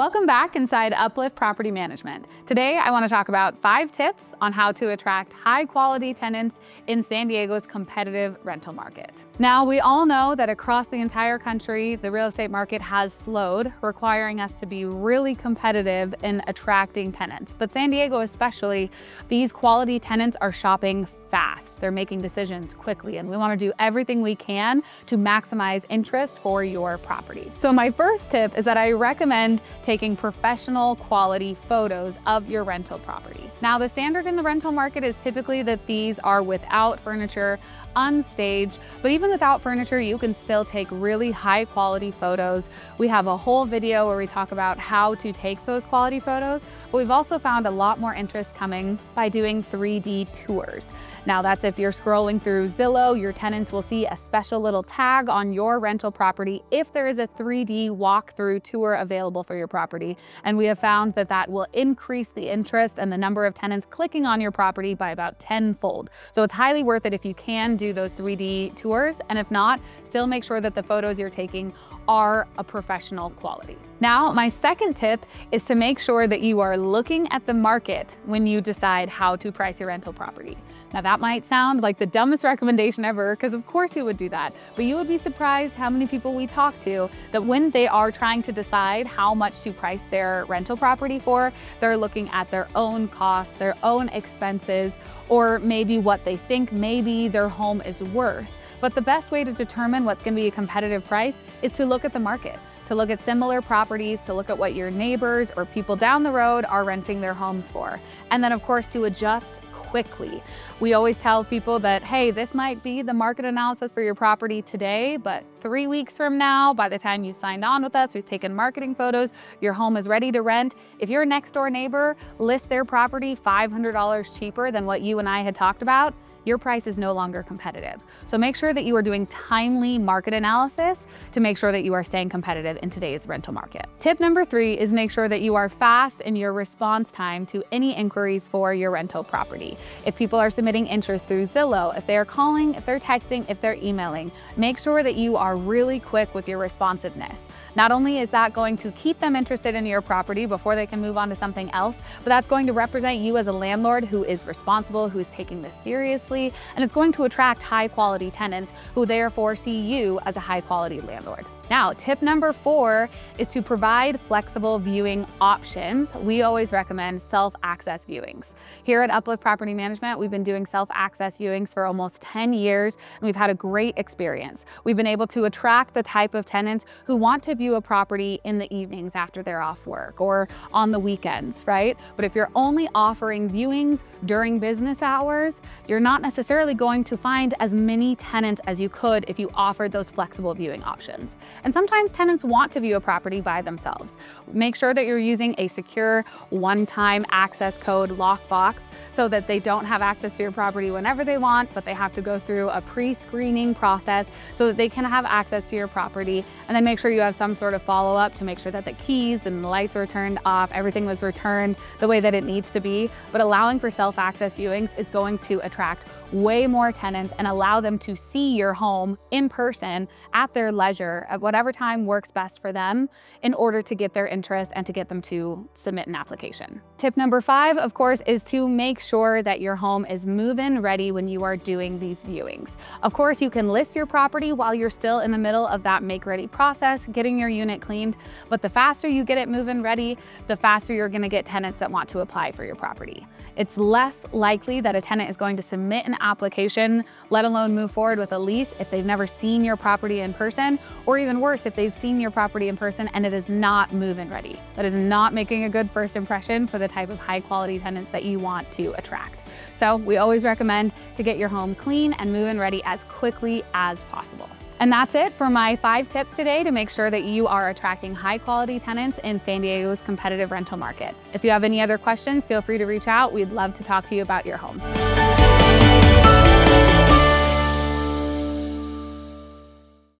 Welcome back inside UPLIFT Property Management. Today, I want to talk about 5 tips on how to attract high-quality tenants in San Diego's competitive rental market. Now, we all know that across the entire country, the real estate market has slowed, requiring us to be really competitive in attracting tenants. But San Diego especially, these quality tenants are shopping fast. They're making decisions quickly, and we want to do everything we can to maximize interest for your property. So my first tip is that I recommend taking professional quality photos of your rental property. Now, the standard in the rental market is typically that these are without furniture, unstaged, but even without furniture, you can still take really high quality photos. We have a whole video where we talk about how to take those quality photos, but we've also found a lot more interest coming by doing 3D tours. Now, that's if you're scrolling through Zillow, your tenants will see a special little tag on your rental property if there is a 3D walkthrough tour available for your property. And we have found that that will increase the interest and the number of tenants clicking on your property by about 10-fold. So it's highly worth it if you can do those 3D tours. And if not, still make sure that the photos you're taking are a professional quality. Now, my second tip is to make sure that you are looking at the market when you decide how to price your rental property. Now, that might sound like the dumbest recommendation ever, because of course you would do that, but you would be surprised how many people we talk to that when they are trying to decide how much to price their rental property for, they're looking at their own costs, their own expenses, or maybe what they think maybe their home is worth. But the best way to determine what's going to be a competitive price is to look at the market, to look at similar properties, to look at what your neighbors or people down the road are renting their homes for. And then of course to adjust quickly. We always tell people that, hey, this might be the market analysis for your property today, but 3 weeks from now, by the time you signed on with us, we've taken marketing photos, your home is ready to rent. If your next door neighbor lists their property $500 cheaper than what you and I had talked about, your price is no longer competitive. So make sure that you are doing timely market analysis to make sure that you are staying competitive in today's rental market. Tip number 3 is make sure that you are fast in your response time to any inquiries for your rental property. If people are submitting interest through Zillow, if they are calling, if they're texting, if they're emailing, make sure that you are really quick with your responsiveness. Not only is that going to keep them interested in your property before they can move on to something else, but that's going to represent you as a landlord who is responsible, who is taking this seriously, and it's going to attract high quality tenants who therefore see you as a high quality landlord. Now, tip number 4 is to provide flexible viewing options. We always recommend self-access viewings. Here at UPLIFT Property Management, we've been doing self-access viewings for almost 10 years, and we've had a great experience. We've been able to attract the type of tenants who want to view a property in the evenings after they're off work or on the weekends, right? But if you're only offering viewings during business hours, you're not necessarily going to find as many tenants as you could if you offered those flexible viewing options. And sometimes tenants want to view a property by themselves. Make sure that you're using a secure one-time access code lockbox so that they don't have access to your property whenever they want, but they have to go through a pre-screening process so that they can have access to your property. And then make sure you have some sort of follow-up to make sure that the keys and the lights were turned off, everything was returned the way that it needs to be. But allowing for self-access viewings is going to attract way more tenants and allow them to see your home in person at their leisure at whatever time works best for them in order to get their interest and to get them to submit an application. Tip number 5, of course, is to make sure that your home is move-in ready when you are doing these viewings. Of course, you can list your property while you're still in the middle of that make-ready process, getting your unit cleaned, but the faster you get it move-in ready, the faster you're gonna get tenants that want to apply for your property. It's less likely that a tenant is going to submit an application, let alone move forward with a lease if they've never seen your property in person, or even worse, if they've seen your property in person and it is not move-in ready. That is not making a good first impression for the type of high quality tenants that you want to attract. So we always recommend to get your home clean and move-in ready as quickly as possible. And that's it for my 5 tips today to make sure that you are attracting high quality tenants in San Diego's competitive rental market. If you have any other questions, feel free to reach out. We'd love to talk to you about your home.